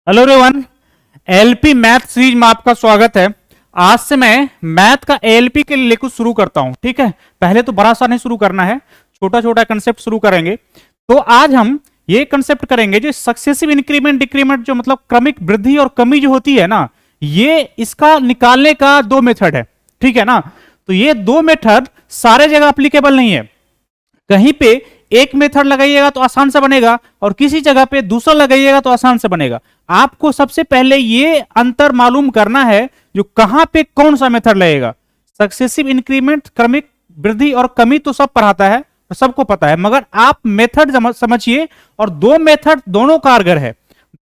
Hello everyone, LP math series में आपका स्वागत है। आज से मैं मैथ का एलपी के लिए कुछ शुरू करता हूं। ठीक है, पहले तो बड़ा सा नहीं शुरू करना है, छोटा छोटा कंसेप्ट शुरू करेंगे। तो आज हम ये कंसेप्ट करेंगे जो सक्सेसिव इंक्रीमेंट डिक्रीमेंट, जो मतलब क्रमिक वृद्धि और कमी जो होती है ना, ये इसका निकालने का दो मेथड है। ठीक है ना, तो ये दो मेथड सारे जगह अप्लीकेबल नहीं है। कहीं पे एक मेथड लगाइएगा तो आसान से बनेगा और किसी जगह पे दूसरा लगाइएगा तो आसान से बनेगा। आपको सबसे पहले ये अंतर मालूम करना है जो कहां पे कौन सा मेथड लगेगा। सक्सेसिव इंक्रीमेंट, क्रमिक वृद्धि और कमी तो सब पढ़ाता है, तो सबको पता है, मगर आप मेथड समझिए। और दो मेथड दोनों कारगर है,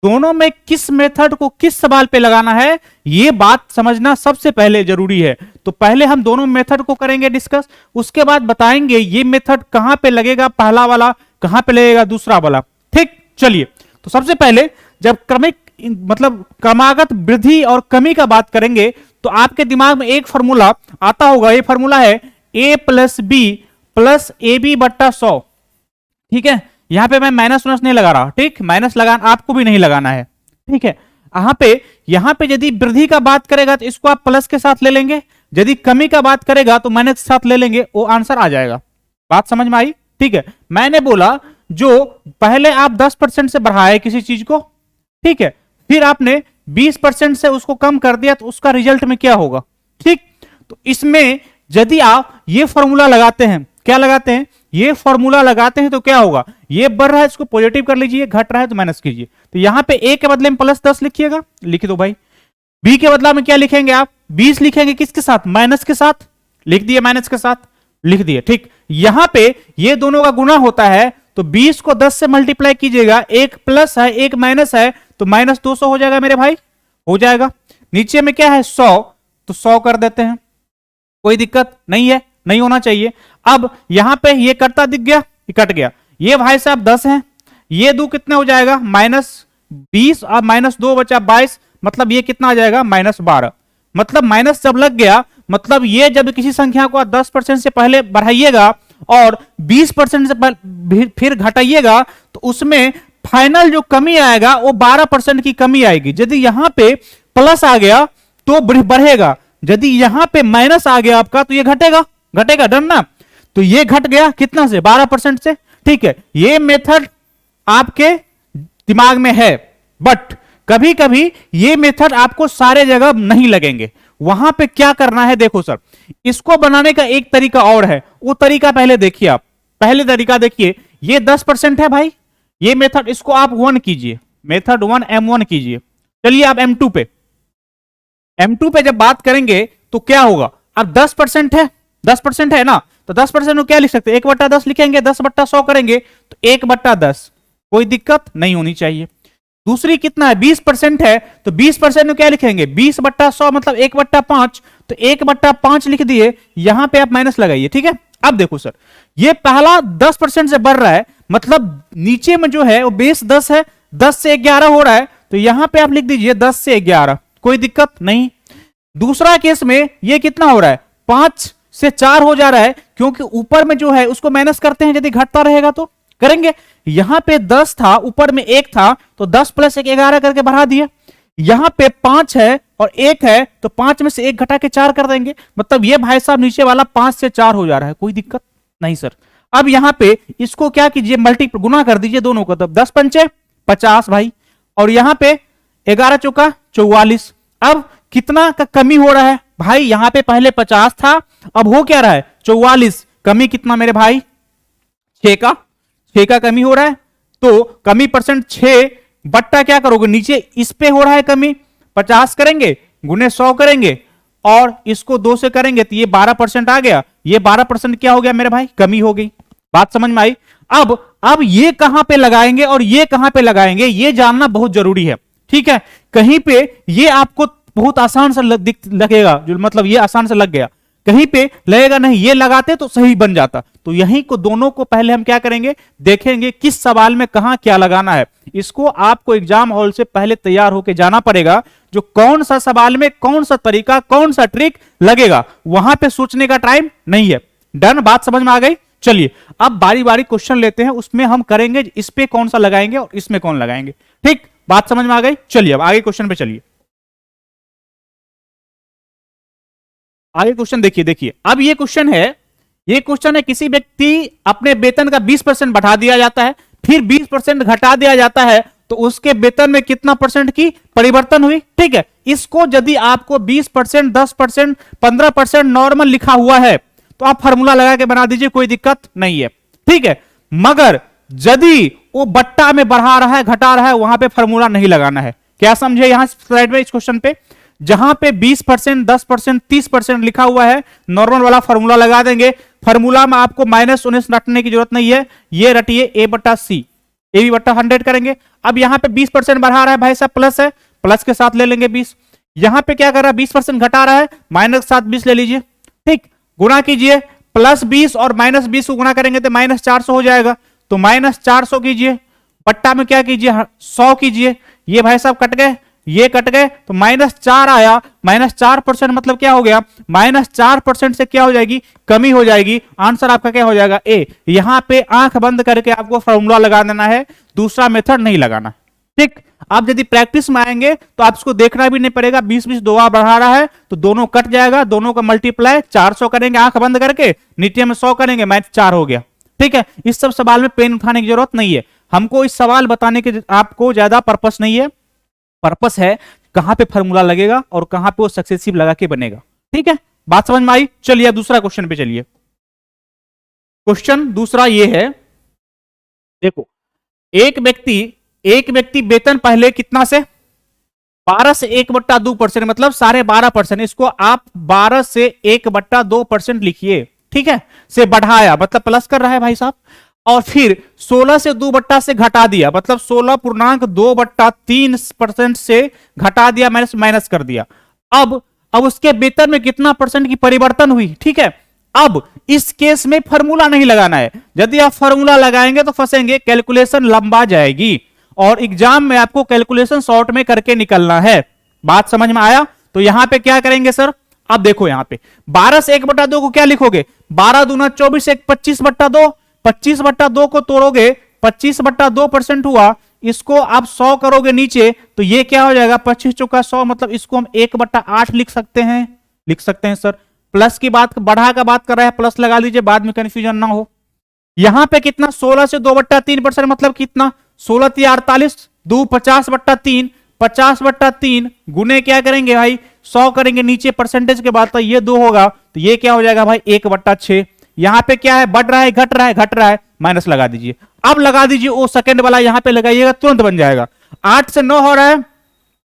दोनों में किस मेथड को किस सवाल पे लगाना है ये बात समझना सबसे पहले जरूरी है। तो पहले हम दोनों मेथड को करेंगे डिस्कस, उसके बाद बताएंगे ये मेथड कहां पे लगेगा, पहला वाला कहां पे लगेगा, दूसरा वाला। ठीक, चलिए। तो सबसे पहले जब क्रमिक मतलब क्रमागत वृद्धि और कमी का बात करेंगे तो आपके दिमाग में एक फॉर्मूला आता होगा। ये फॉर्मूला है a plus B plus A B बट्टा 100। ठीक है, यहां पे मैं माइनस वाइनस नहीं लगा रहा। ठीक, माइनस लगाना आपको भी नहीं लगाना है। ठीक है, यहां पे यदि वृद्धि का बात करेगा तो इसको आप प्लस के साथ ले लेंगे, यदि कमी का बात करेगा तो माइनस के साथ ले लेंगे, वो आंसर आ जाएगा। बात समझ में आई? ठीक है, मैंने बोला जो पहले आप 10% से बढ़ाए किसी चीज को, ठीक है, फिर आपने 20% से उसको कम कर दिया तो उसका रिजल्ट में क्या होगा। ठीक, तो इसमें यदि आप ये फॉर्मूला लगाते हैं, क्या लगाते हैं, ये फॉर्मूला लगाते हैं तो क्या होगा, ये बढ़ रहा है इसको पॉजिटिव कर लीजिए, घट रहा है तो माइनस कीजिए। तो यहां पे ए के बदले में प्लस 10 लिखिएगा, लिख दो भाई। बी के बदला में क्या लिखेंगे आप, 20 लिखेंगे, किसके साथ, माइनस के साथ, लिख दिए, माइनस के साथ लिख दिए। ठीक, यहां पे ये दोनों का गुना होता है तो 20 को 10 से मल्टीप्लाई कीजिएगा, एक प्लस है एक माइनस है तो माइनस 200 हो जाएगा मेरे भाई, हो जाएगा। नीचे में क्या है 100, तो 100 कर देते हैं, कोई दिक्कत नहीं है, नहीं होना चाहिए। अब यहां पे ये कटता दिख गया, ये कट गया, ये भाई साहब 10 है, ये दो कितने हो जाएगा -20 और -2 बचा 22, मतलब ये कितना आ जाएगा -12। मतलब माइनस जब लग गया, मतलब ये जब किसी संख्या को 10% से पहले बढ़ाइएगा और 20% से फिर घटाइएगा तो उसमें फाइनल जो कमी आएगा वो 12% की कमी आएगी। यदि यहां पे प्लस आ गया तो बढ़ेगा, यदि यहां पे माइनस आ गया आपका तो ये घटेगा, घटेगा, डन ना। तो ये घट गया कितना से, 12% से। ठीक है, ये मेथड आपके दिमाग में है, बट कभी कभी ये मेथड आपको सारे जगह नहीं लगेंगे। वहां पे क्या करना है, देखो सर, इसको बनाने का एक तरीका और है, वो तरीका पहले देखिए आप। पहले तरीका देखिए, ये 10% है भाई, ये मेथड इसको आप 1 कीजिए, मेथड 1 M1 कीजिए। चलिए आप M2 पे, M2 पे जब बात करेंगे तो क्या होगा, अब 10% है, 10% है ना, तो 10% को क्या लिख सकते हैं, 1/10 लिखेंगे, 10/100 करेंगे तो 1/10, कोई दिक्कत नहीं होनी चाहिए। दूसरी कितना है, 20% है, तो 20% को क्या लिखेंगे, 20/100 मतलब 1/5, तो 1/5 लिख दिए, यहां पे आप माइनस लगाइए। ठीक है, अब देखो सर, ये पहला 10% से बढ़ रहा है, मतलब नीचे में जो है वो बेस 10 है, 10 से 11 हो रहा है, तो यहां पे आप लिख दीजिए 10 से 11, कोई दिक्कत नहीं। दूसरा केस में ये कितना हो रहा है, 5 से 4 हो जा रहा है, क्योंकि ऊपर में जो है उसको माइनस करते हैं, यदि घटता रहेगा तो करेंगे। यहां पे 10 था, ऊपर में 1 था, तो 10 + 1 11 करके बढ़ा दिया। यहां पे 5 है और 1 है, तो 5 में से 1 घटा के 4 कर देंगे, मतलब ये भाई साहब नीचे वाला 5 से 4 हो जा रहा है, कोई दिक्कत नहीं सर। अब यहां पे इसको क्या कीजिए, मल्टीप्लाई गुना कर दीजिए दोनों को, तब 10 पंचे 50 भाई, और यहां पे 11 चौका 44। अब कितना का कमी हो रहा है भाई, यहां पे पहले 50 था, अब हो क्या रहा है 44, कमी कितना मेरे भाई 6 का कमी हो रहा है। तो कमी परसेंट 6 बट्टा क्या करोगे, नीचे इस पे हो रहा है कमी, 50 करेंगे गुने 100 करेंगे और इसको 2 से करेंगे तो ये 12% आ गया, ये 12% क्या हो गया मेरे भाई, कमी हो गई। बात समझ में आई? अब ये कहां पे लगाएंगे और ये कहां पे लगाएंगे, ये जानना बहुत जरूरी है। ठीक है, कहीं पे ये आपको बहुत आसान से लगेगा, जो मतलब ये आसान से लग गया, कहीं पे लगेगा नहीं, ये लगाते तो सही बन जाता। तो यहीं को दोनों को पहले हम क्या करेंगे, देखेंगे किस सवाल में कहां क्या लगाना है। इसको आपको एग्जाम हॉल से पहले तैयार होकर जाना पड़ेगा, जो कौन सा सवाल में कौन सा तरीका कौन सा ट्रिक लगेगा, वहां पे सोचने का टाइम नहीं है। डन, बात समझ में आ गई? चलिए अब बारी बारी क्वेश्चन लेते हैं, उसमें हम करेंगे इस पे कौन सा लगाएंगे और इसमें कौन लगाएंगे। ठीक, बात समझ में आ गई? चलिए अब आगे क्वेश्चन पे चलिए। आगे क्वेश्चन देखिए, देखिए अब ये क्वेश्चन है, ये क्वेश्चन है किसी व्यक्ति अपने वेतन का 20% बढ़ा दिया जाता है, फिर 20% घटा दिया जाता है, तो उसके वेतन में कितना परसेंट की परिवर्तन हुई? ठीक है, इसको यदि आपको 20%, 10%, 15% नॉर्मल लिखा हुआ है तो आप फॉर्मूला लगा के बना दीजिए, कोई दिक्कत नहीं है। ठीक है, मगर यदि वो बट्टा में बढ़ा रहा है, घटा रहा है, वहां पे फॉर्मूला नहीं लगाना है। क्या समझे यहां स्लाइड में इस क्वेश्चन पे? जहां पे 20%, 10%, 30% लिखा हुआ है, नॉर्मल वाला फॉर्मूला लगा देंगे। फॉर्मूला में आपको -19 रटने की जरूरत नहीं है, ये रटिए a बट्टा सी, ए बी बट्टा 100 करेंगे। अब यहां पे 20% बढ़ा रहा है भाई साहब, प्लस है, प्लस के साथ ले लेंगे 20। यहां पे क्या कर रहा है, 20% घटा रहा है, माइनस के साथ 20 ले लीजिए। ठीक, गुणा कीजिए, +20 और -20 को गुणा करेंगे तो -400 हो जाएगा, तो -400 कीजिए, बट्टा में क्या कीजिए, 100 कीजिए। ये भाई साहब कट गए, ये कट गए, तो -4 आया। -4% मतलब क्या हो गया, -4% से क्या हो जाएगी, कमी हो जाएगी। आंसर आपका क्या हो जाएगा, ए। यहां पे आंख बंद करके आपको फॉर्मूला लगा देना है, दूसरा मेथड नहीं लगाना। ठीक, आप यदि प्रैक्टिस में आएंगे तो आप इसको देखना भी नहीं पड़ेगा। 20-20 दो बार बढ़ा रहा है तो दोनों कट जाएगा, दोनों का मल्टीप्लाई 400 करेंगे, आंख बंद करके नीचे में 100 करेंगे, -4 हो गया। ठीक है, इस सब सवाल में पेन उठाने की जरूरत नहीं है, हमको इस सवाल बताने के आपको ज्यादा पर्पस नहीं है। पर्पस है कहां पे फॉर्मूला लगेगा और कहां पे वो सक्सेसिव लगा के बनेगा। ठीक है, बात समझ में आई? चलिए अब दूसरा क्वेश्चन पे चलिए। क्वेश्चन दूसरा ये है, देखो एक व्यक्ति वेतन पहले कितना से 12 से 1/2% मतलब 12.5%, इसको आप 12 से 1/2% लिखिए। ठीक है, से बढ़ाया मतलब प्लस कर रहा है भाई साहब, और फिर 16 से 2 से घटा दिया मतलब 16.2/3% से घटा दिया, माइनस कर दिया। अब उसके वेतन में कितना परसेंट की परिवर्तन हुई? ठीक है, अब इस केस में फॉर्मूला नहीं लगाना है, यदि आप फॉर्मूला लगाएंगे तो फंसेंगे, कैलकुलेशन लंबा जाएगी और एग्जाम में आपको कैलकुलेशन शॉर्ट में करके निकलना है। बात समझ में आया? तो यहां पे क्या करेंगे सर, अब देखो यहां पे 12 से 1/2 को क्या लिखोगे, 12 दूना 24, 25/2, 25/2 को तोड़ोगे, 25/2% हुआ। इसको आप 100 करोगे नीचे तो ये क्या हो जाएगा, 25 चौका 100, मतलब इसको हम 1/8 लिख सकते हैं सर। प्लस की बात, बढ़ा का बात कर रहा है, प्लस लगा लीजिए, बाद में कंफ्यूजन ना हो। यहां पे कितना, 16 से 2/3% मतलब कितना, 16 × 48, 2 50/3, 50/3 गुने क्या करेंगे भाई, 100 करेंगे नीचे परसेंटेज के बाद, तो ये 2 होगा, तो ये क्या हो जाएगा भाई 1/6। यहां पे क्या है, बढ़ रहा है, घट रहा है, माइनस लगा दीजिए। अब लगा दीजिए वो सेकंड वाला, यहां पे लगाइएगा, तुरंत बन जाएगा। 8 से 9 हो रहा है,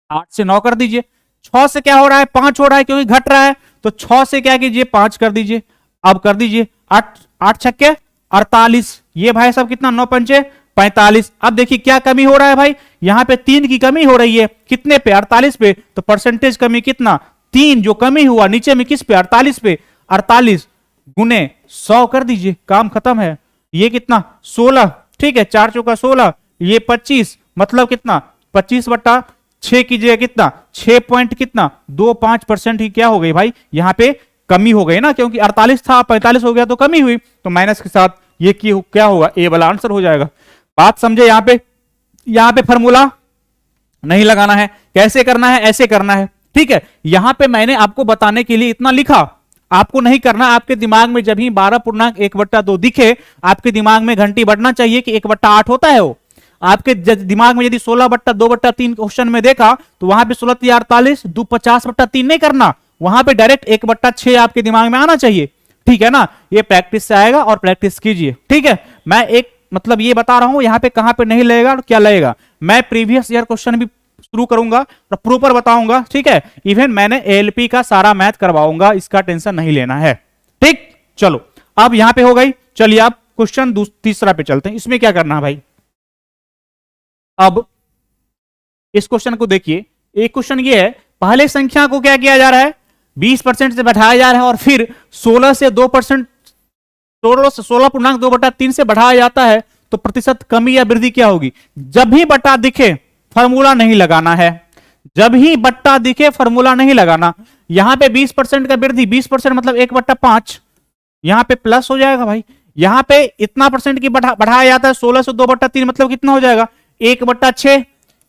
8 से 9 कर दीजिए। 6 से क्या हो रहा है, 5 हो रहा है क्योंकि घट रहा है, तो 6 से क्या कीजिए, 5 कर दीजिए। अब कर दीजिए 8 छक्के 48, ये भाई साहब कितना, 9 पंचे 45। अब देखिए क्या कमी हो रहा है भाई, यहां पे 3 की कमी हो रही है, कितने पे, 48 पे, तो परसेंटेज कमी कितना, 3 जो कमी हुआ नीचे में किस पे, 48 पे, 48 गुने 100 कर दीजिए, काम खत्म है। ये कितना, 16, ठीक है, 4 चौका 16, ये 25 मतलब कितना, 25/6 कीजिएगा, कितना 6 पॉइंट कितना 25% ही क्या हो गई भाई, यहां पे कमी हो गई ना, क्योंकि 48 था 45 हो गया तो कमी हुई, तो माइनस के साथ ये क्या होगा, ए वाला आंसर हो जाएगा। बात समझे? यहां पे फॉर्मूला नहीं लगाना है, कैसे करना है, ऐसे करना है। ठीक है, यहां पे मैंने आपको बताने के लिए इतना लिखा, आपको नहीं करना। आपके दिमाग में जब ही 12.1/2 दिखे, आपके दिमाग में घंटी बढ़ना चाहिए कि 1/8 होता है वो। आपके दिमाग में यदि 16/2/3 क्वेश्चन में देखा तो वहां पे 16 × 48, 2 50/3 नहीं करना, वहां पे डायरेक्ट 1/6 आपके दिमाग में आना चाहिए। ठीक है ना, ये प्रैक्टिस से आएगा और प्रैक्टिस कीजिए। ठीक है, मैं एक मतलब ये बता रहा हूं यहां पे कहां पे नहीं लगेगा और क्या लगेगा। मैं प्रीवियस ईयर क्वेश्चन भी शुरू करूंगा और प्रॉपर बताऊंगा। ठीक है, इवन मैंने एएलपी का सारा मैथ करवाऊंगा, इसका टेंशन नहीं लेना है। ठीक, चलो अब यहां पे हो गई। चलिए आप क्वेश्चन तीसरा पे चलते हैं। इसमें क्या करना है भाई, अब इस क्वेश्चन को देखिए। एक क्वेश्चन ये है, पहले संख्या को क्या किया जा रहा है, 20% से बढ़ाया जा रहा है और फिर 16 से 2%, 16.2/3 से बढ़ाया जाता है, तो प्रतिशत कमी या वृद्धि क्या होगी। जब भी बटा दिखे फॉर्मूला नहीं लगाना है, जब ही बट्टा दिखे फॉर्मूला नहीं लगाना। यहां पे 20% का वृद्धि, 20% मतलब 1/5, यहां पे प्लस हो जाएगा भाई। यहां पे इतना परसेंट की बढ़ाया जाता है, 16 से 2/3 मतलब कितना हो जाएगा, 1/6।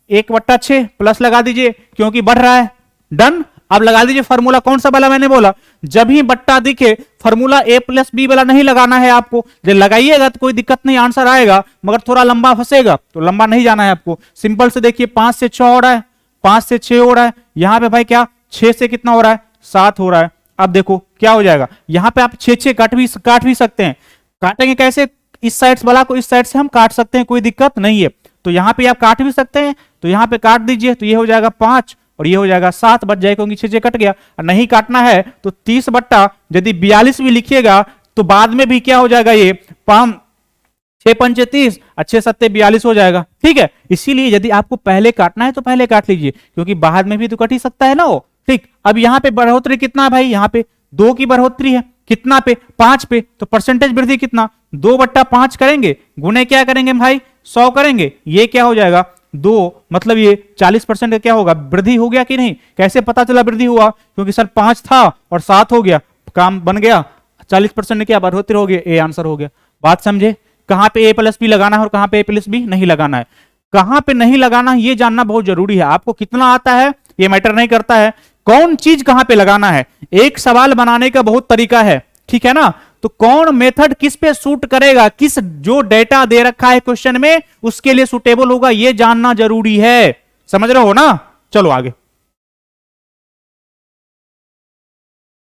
1/6 प्लस लगा दीजिए क्योंकि बढ़ रहा है, डन। अब लगा दीजिए फॉर्मूला, कौन सा वाला मैंने बोला, जब ही बट्टा दिखे फॉर्मूला a+b वाला नहीं लगाना है आपको। जब लगाइएगा तो कोई दिक्कत नहीं, आंसर आएगा, मगर थोड़ा लंबा फंसेगा तो लंबा नहीं जाना है आपको। सिंपल से देखिए 5 से 6 हो रहा है, 5 से 6 हो रहा है, यहां पे भाई क्या 6 से कितना हो रहा है, 7 हो रहा है। अब देखो क्या हो जाएगा, यहां पे आप 6 काट भी सकते हैं। काटेंगे कैसे, इस साइड वाला को इस साइड से हम काट सकते हैं, कोई दिक्कत नहीं है। तो यहां पे आप काट भी सकते हैं, तो यहां पे काट दीजिए, तो ये हो जाएगा 5 और ये हो जाएगा 7, बच जाएगा क्योंकि 6 कट गया। नहीं काटना है तो 30 बट्टा यदि 42 भी लिखिएगा तो बाद में भी क्या हो जाएगा, ये 6 पंचे 30, 6 सत्ते 42 हो जाएगा। ठीक है, इसीलिए यदि आपको पहले काटना है तो पहले काट लीजिए, क्योंकि बाद में भी तो कट ही सकता है ना वो। ठीक, अब यहाँ पे बढ़ोतरी कितना है भाई, यहाँ पे 2 की बढ़ोतरी है, कितना पे, 5 पे, तो परसेंटेज वृद्धि कितना, 2/5 करेंगे, गुने क्या करेंगे भाई 100 करेंगे, ये क्या हो जाएगा 2, मतलब ये 40% का क्या होगा, वृद्धि हो गया कि नहीं। कैसे पता चला वृद्धि हुआ, क्योंकि सर 5 था और 7 हो गया, काम बन गया, 40% क्या बढ़ोतरी हो गया, ए आंसर हो गया। बात समझे, कहां पे a+b लगाना है और कहां पे a+b नहीं लगाना है। कहां पे नहीं लगाना है ये जानना बहुत जरूरी है। आपको कितना आता है ये मैटर नहीं करता है, कौन चीज कहां पे लगाना है। एक सवाल बनाने का बहुत तरीका है, ठीक है ना, तो कौन मेथड किस पे सूट करेगा, किस जो डेटा दे रखा है क्वेश्चन में उसके लिए सूटेबल होगा, ये जानना जरूरी है। समझ रहे हो ना। चलो आगे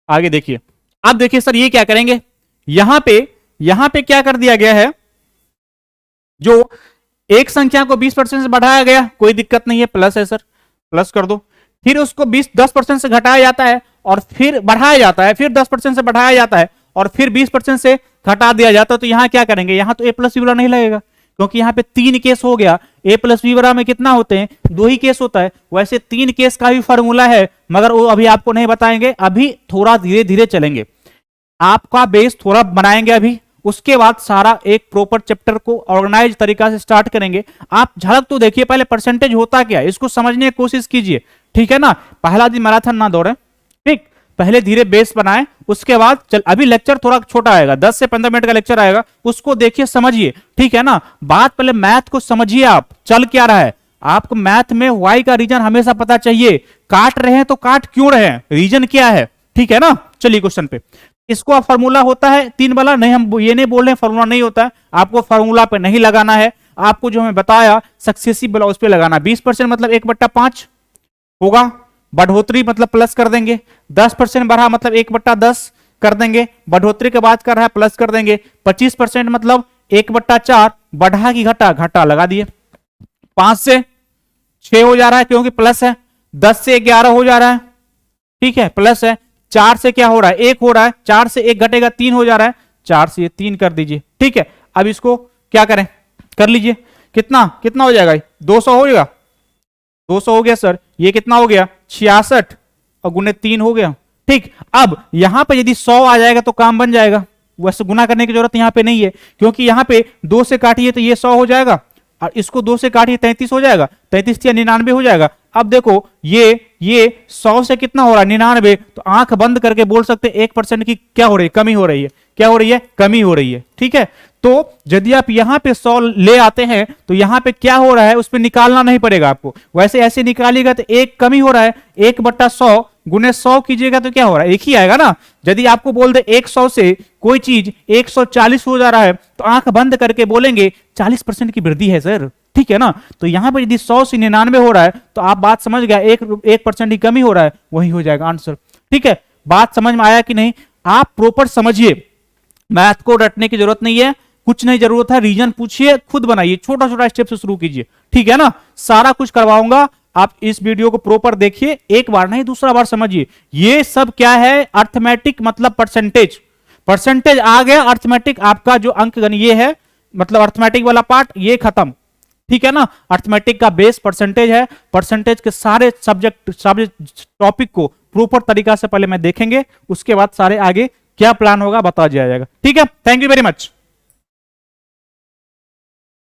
आगे देखिए। अब देखिए सर ये क्या करेंगे, यहां पे क्या कर दिया गया है, जो एक संख्या को 20% से बढ़ाया गया, कोई दिक्कत नहीं है, प्लस है सर, प्लस कर दो। फिर उसको 10% से घटाया जाता है और फिर बढ़ाया जाता है, फिर 10% से बढ़ाया जाता है और फिर 20% से घटा दिया जाता है। तो यहां क्या करेंगे, यहां तो a+b वाला नहीं लगेगा, क्योंकि यहां पे 3 केस हो गया। a+b वाला में कितना होते हैं, 2 ही केस होता है। वैसे 3 केस का भी फॉर्मूला है, मगर वो अभी आपको नहीं बताएंगे, अभी थोड़ा धीरे धीरे चलेंगे, आपका बेस थोड़ा बनाएंगे अभी, उसके बाद सारा एक प्रॉपर चैप्टर को ऑर्गेनाइज तरीका से स्टार्ट करेंगे। आप झलक तो देखिए पहले, परसेंटेज होता क्या है इसको समझने की कोशिश कीजिए, ठीक है ना। पहला दिन मैराथन ना दौड़े, ठीक, पहले धीरे बेस बनाए, उसके बाद चल, अभी लेक्चर थोड़ा छोटा आएगा, 10 से 15 मिनट का लेक्चर आएगा, उसको देखिए समझिए, ठीक है ना। बात पहले मैथ को समझिए, आप चल क्या रहा है, आपको मैथ में वाई का रीजन हमेशा पता चाहिए, काट रहे हैं तो काट क्यों रहे हैं, रीजन क्या है, ठीक है ना। चलिए क्वेश्चन पे, इसको फॉर्मूला होता है 3 वाला, नहीं हम ये नहीं बोल रहे हैं फॉर्मूला नहीं होता है, आपको फॉर्मूला पे नहीं लगाना है, आपको जो मैं बताया सक्सेसिव वाला उस पे लगाना। 20% मतलब 1/5 होगा, बढ़ोतरी मतलब प्लस कर देंगे, 10% बढ़ा मतलब 1/10 कर देंगे, बढ़ोतरी के बाद कर रहा है प्लस कर देंगे, 25% मतलब 1/4, बढ़ा की घटा, घटा लगा दिए, 5 से 6 हो जा रहा है क्योंकि प्लस है, 10 से 11 हो जा रहा है, ठीक है प्लस है, 4 से क्या हो रहा है 1 हो रहा है, 4 से 1 घटेगा 3 हो जा रहा है, 4 से 3 कर दीजिए, ठीक है। अब इसको क्या करें, कर लीजिए, कितना कितना हो जाएगा, 200 हो जाएगा, 200 हो गया सर, ये कितना हो गया 66 और गुने 3 हो गया, ठीक। अब यहां पे यदि 100 आ जाएगा तो काम बन जाएगा, वैसे गुना करने की जरूरत यहां पे नहीं है, क्योंकि यहां पे 2 से काटिए तो ये 100 हो जाएगा और इसको 2 से काटिए 33 हो जाएगा, 33 या 99 हो जाएगा। अब देखो ये 100 से कितना हो रहा है 99, तो आंख बंद करके बोल सकते 1% की क्या हो रही है, कमी हो रही है, क्या हो रही है, कमी हो रही है, ठीक है। तो यदि आप यहां पे 100 ले आते हैं तो यहां पे क्या हो रहा है उस पर निकालना नहीं पड़ेगा आपको, वैसे ऐसे निकालिएगा तो 1 कमी हो रहा है, 1/100 गुने 100 कीजिएगा तो क्या हो रहा है, 1 ही आएगा ना। यदि आपको बोल दे 100 से कोई चीज 140 हो जा रहा है तो आंख बंद करके बोलेंगे 40% की वृद्धि है सर, ठीक है ना। तो यहां पर यदि 100 से 99 हो रहा है तो आप बात समझ गया, 1% की कमी हो रहा है, वही हो जाएगा आंसर, ठीक है। बात समझ में आया कि नहीं, आप प्रॉपर समझिए, मैथ को रटने की जरूरत नहीं है, कुछ नहीं जरूरत है, रीजन पूछिए, खुद बनाइए, छोटा छोटा स्टेप से शुरू कीजिए, ठीक है ना। सारा कुछ करवाऊंगा, आप इस वीडियो को प्रॉपर देखिए, एक बार नहीं दूसरा बार समझिए। ये सब क्या है, अर्थमेटिक मतलब परसेंटेज, परसेंटेज आ गया, अर्थमेटिक आपका जो अंक गण ये है, मतलब अर्थमेटिक वाला पार्ट ये खत्म, ठीक है ना। अर्थमेटिक का बेस परसेंटेज है, परसेंटेज के सारे सब्जेक्ट सारे टॉपिक को प्रॉपर तरीका से पहले मैं देखेंगे, उसके बाद सारे आगे क्या प्लान होगा बता दिया जाएगा, ठीक है। Thank you very much.